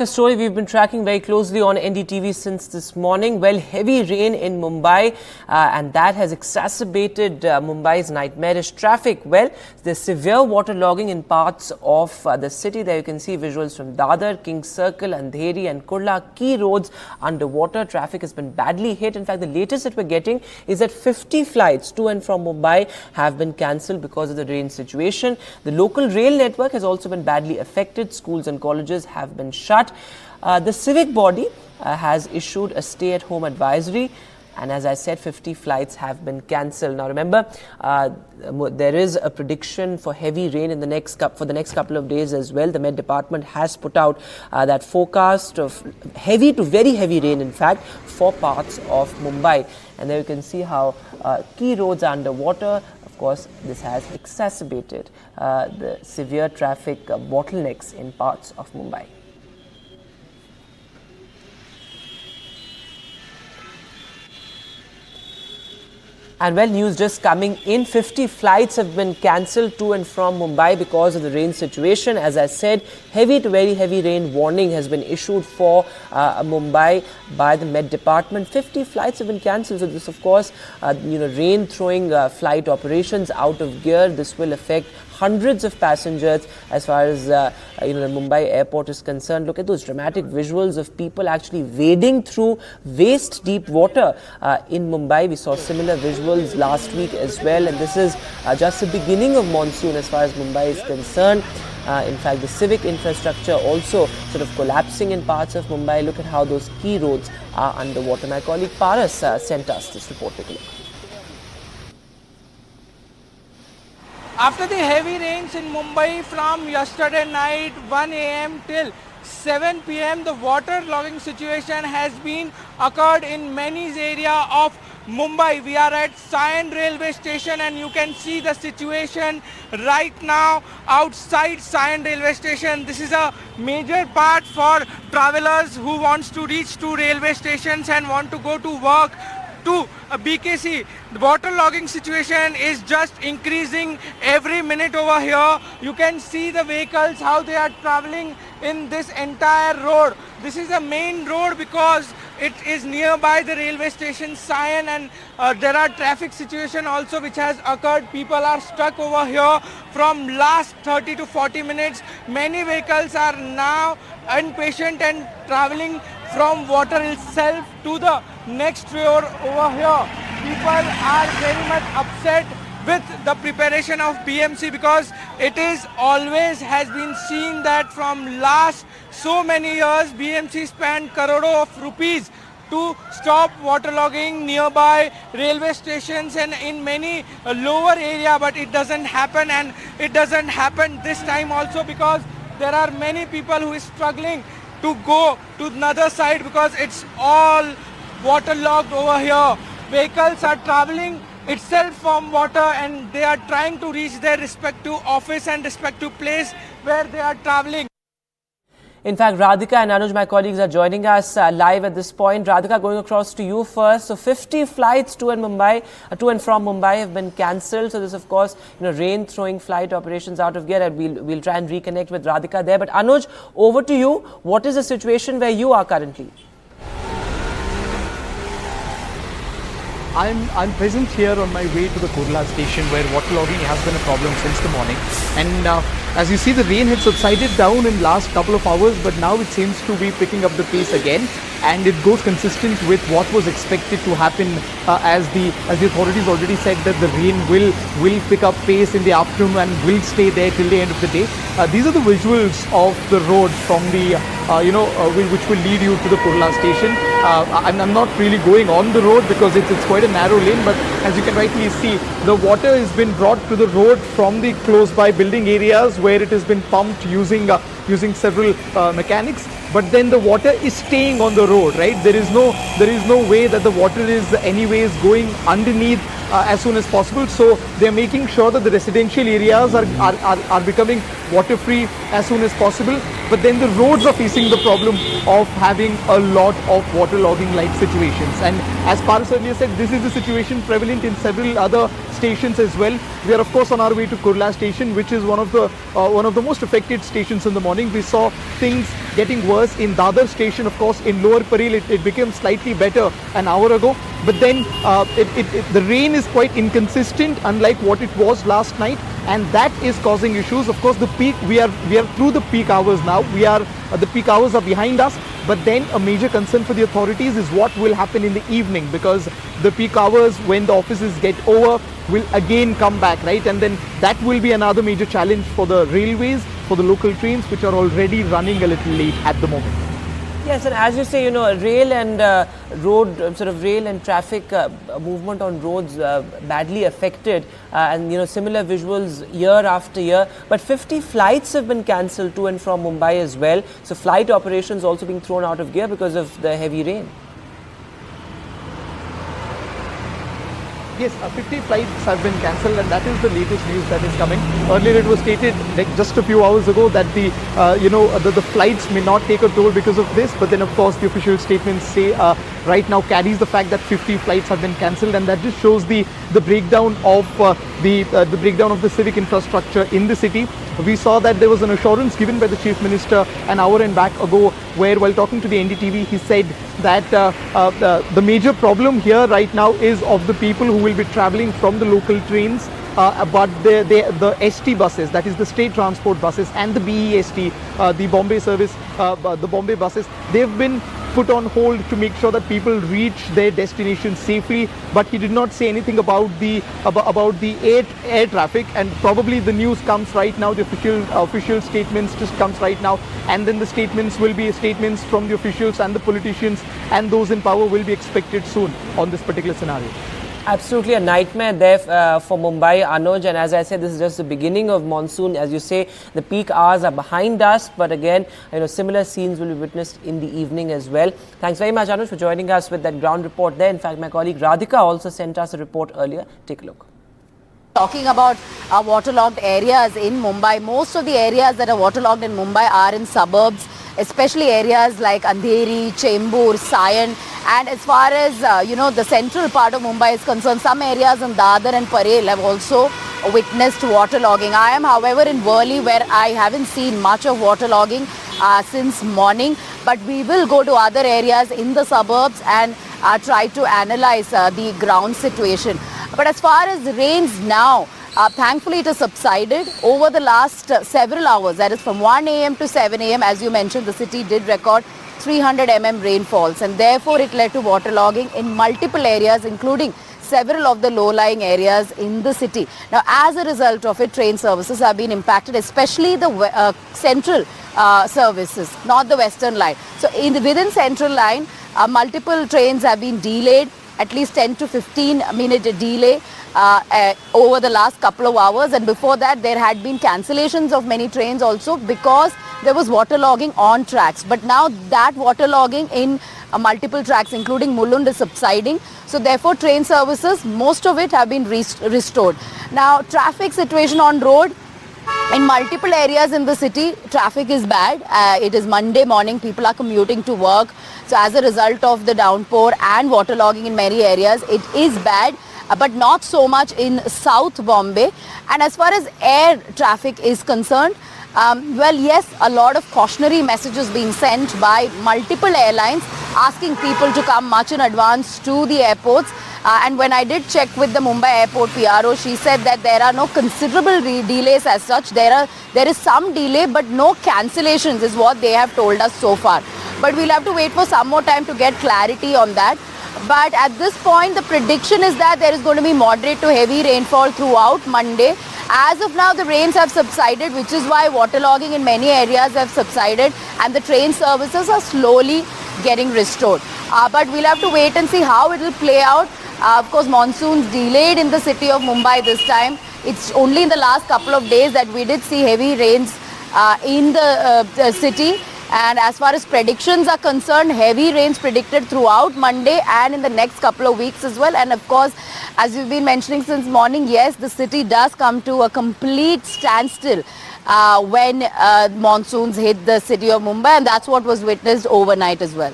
A story we've been tracking very closely on NDTV since this morning. Well, heavy rain in Mumbai and that has exacerbated Mumbai's nightmarish traffic. Well, there's severe waterlogging in parts of the city. There you can see visuals from Dadar, King's Circle, Andheri and Kurla. Key roads underwater. Traffic has been badly hit. In fact, the latest that we're getting is that 50 flights to and from Mumbai have been cancelled because of the rain situation. The local rail network has also been badly affected. Schools and colleges have been shut. The civic body has issued a stay-at-home advisory, and as I said, 50 flights have been cancelled. Now remember, there is a prediction for heavy rain in the next couple of days as well. The Met Department has put out that forecast of heavy to very heavy rain, in fact, for parts of Mumbai. And there you can see how key roads are underwater. Of course, this has exacerbated the severe traffic bottlenecks in parts of Mumbai. And well, news just coming in, 50 flights have been cancelled to and from Mumbai because of the rain situation. As I said, heavy to very heavy rain warning has been issued for Mumbai by the Met Department. 50 flights have been cancelled. So this, of course, rain throwing flight operations out of gear. This will affect hundreds of passengers as far as the Mumbai airport is concerned. Look at those dramatic visuals of people actually wading through waist deep water in Mumbai. We saw similar visuals last week as well, and this is just the beginning of monsoon as far as Mumbai is concerned. In fact, the civic infrastructure also sort of collapsing in parts of Mumbai. Look at how those key roads are underwater. My colleague Paras sent us this report. Take a look. After the heavy rains in Mumbai from yesterday night 1 a.m. till 7 p.m. the water logging situation has been occurred in many areas of Mumbai. We are at Sion railway station and you can see the situation right now outside Sion railway station. This is a major part for travelers who wants to reach to railway stations and want to go to work to BKC. The water logging situation is just increasing every minute over here. You can see the vehicles, how they are traveling in this entire road. This is the main road because it is nearby the railway station Sion, and there are traffic situation also which has occurred. People are stuck over here from last 30 to 40 minutes. Many vehicles are now impatient and traveling from water itself to the next road over here. People are very much upset with the preparation of BMC because it is always has been seen that from last so many years BMC spent crores of rupees to stop waterlogging nearby railway stations and in many lower area, but it doesn't happen, and it doesn't happen this time also because there are many people who is struggling to go to another side because it's all waterlogged over here. Vehicles are traveling itself from water and they are trying to reach their respective office and respective place where they are traveling. In fact, Radhika and Anuj, my colleagues, are joining us live at this point. Radhika, going across to you first. So 50 flights to and from Mumbai have been cancelled. So this, of course, rain throwing flight operations out of gear. And we'll try and reconnect with Radhika there. But Anuj, over to you. What is the situation where you are currently? I'm present here on my way to the Kurla station where waterlogging has been a problem since the morning. And as you see, the rain had subsided down in last couple of hours, but now it seems to be picking up the pace again. And it goes consistent with what was expected to happen as the authorities already said that the rain will pick up pace in the afternoon and will stay there till the end of the day. These are the visuals of the road from the which will lead you to the Kurla station. I'm not really going on the road because it's quite a narrow lane, but as you can rightly see, the water has been brought to the road from the close by building areas where it has been pumped using several mechanics. But then the water is staying on the road, right? There is no way that the water is anyways going underneath as soon as possible. So they are making sure that the residential areas are becoming water free as soon as possible. But then the roads are facing the problem of having a lot of waterlogging like situations. And as Paras earlier said, this is the situation prevalent in several other stations as well. We are of course on our way to Kurla station, which is one of the most affected stations in the morning. We saw things getting worse. In Dadar station, of course, in Lower Parel, it became slightly better an hour ago. But then the rain is quite inconsistent, unlike what it was last night, and that is causing issues. Of course, the peak, we are through the peak hours now. The peak hours are behind us. But then a major concern for the authorities is what will happen in the evening, because the peak hours, when the offices get over, will again come back, right? And then that will be another major challenge for the railways, for the local trains, which are already running a little late at the moment. Yes, and as you say, you know, rail and rail and traffic movement on roads badly affected, and you know, similar visuals year after year. But 50 flights have been cancelled to and from Mumbai as well. So flight operations also being thrown out of gear because of the heavy rain. Yes, 50 flights have been cancelled, and that is the latest news that is coming. Earlier it was stated, like just a few hours ago, that the flights may not take a toll because of this. But then, of course, the official statements say right now carries the fact that 50 flights have been cancelled, and that just shows the breakdown of the breakdown of the civic infrastructure in the city. We saw that there was an assurance given by the Chief Minister an hour and back ago, where while talking to the NDTV, he said that the major problem here right now is of the people who will be travelling from the local trains, but the ST buses, that is the state transport buses, and the BEST, the Bombay service, the Bombay buses, they've been put on hold to make sure that people reach their destination safely. But he did not say anything about the air traffic, and probably the news comes right now. The official statements just comes right now, and then the statements will be statements from the officials and the politicians, and those in power will be expected soon on this particular scenario. Absolutely a nightmare there for Mumbai, Anuj. And as I said, this is just the beginning of monsoon. As you say, the peak hours are behind us. But again, you know, similar scenes will be witnessed in the evening as well. Thanks very much, Anuj, for joining us with that ground report there. In fact, my colleague Radhika also sent us a report earlier. Take a look. Talking about waterlogged areas in Mumbai, most of the areas that are waterlogged in Mumbai are in suburbs, especially areas like Andheri, Chembur, Sion. And as far as, the central part of Mumbai is concerned, some areas in Dadar and Parel have also witnessed waterlogging. I am, however, in Worli, where I haven't seen much of waterlogging since morning. But we will go to other areas in the suburbs and try to analyze the ground situation. But as far as rains now, thankfully it has subsided over the last several hours. That is from 1 a.m. to 7 a.m. As you mentioned, the city did record 300 mm rainfalls, and therefore it led to waterlogging in multiple areas, including several of the low-lying areas in the city. Now, as a result of it, train services have been impacted, especially the central services, not the western line. So within central line, multiple trains have been delayed, at least 10 to 15 minute delay over the last couple of hours. And before that, there had been cancellations of many trains also because there was waterlogging on tracks. But now that waterlogging in multiple tracks, including Mulund, is subsiding. So therefore, train services, most of it have been restored. Now, traffic situation on road. In multiple areas in the city, traffic is bad. It is Monday morning, people are commuting to work. So as a result of the downpour and waterlogging in many areas, it is bad, but not so much in South Bombay. And as far as air traffic is concerned, yes, a lot of cautionary messages being sent by multiple airlines asking people to come much in advance to the airports. And when I did check with the Mumbai Airport PRO, she said that there are no considerable delays as such. There is some delay, but no cancellations is what they have told us so far. But we'll have to wait for some more time to get clarity on that. But at this point, the prediction is that there is going to be moderate to heavy rainfall throughout Monday. As of now, the rains have subsided, which is why waterlogging in many areas have subsided, and the train services are slowly getting restored. But we'll have to wait and see how it will play out. Of course, monsoons delayed in the city of Mumbai this time. It's only in the last couple of days that we did see heavy rains in the city. And as far as predictions are concerned, heavy rains predicted throughout Monday and in the next couple of weeks as well. And of course, as we've been mentioning since morning, yes, the city does come to a complete standstill when monsoons hit the city of Mumbai, and that's what was witnessed overnight as well.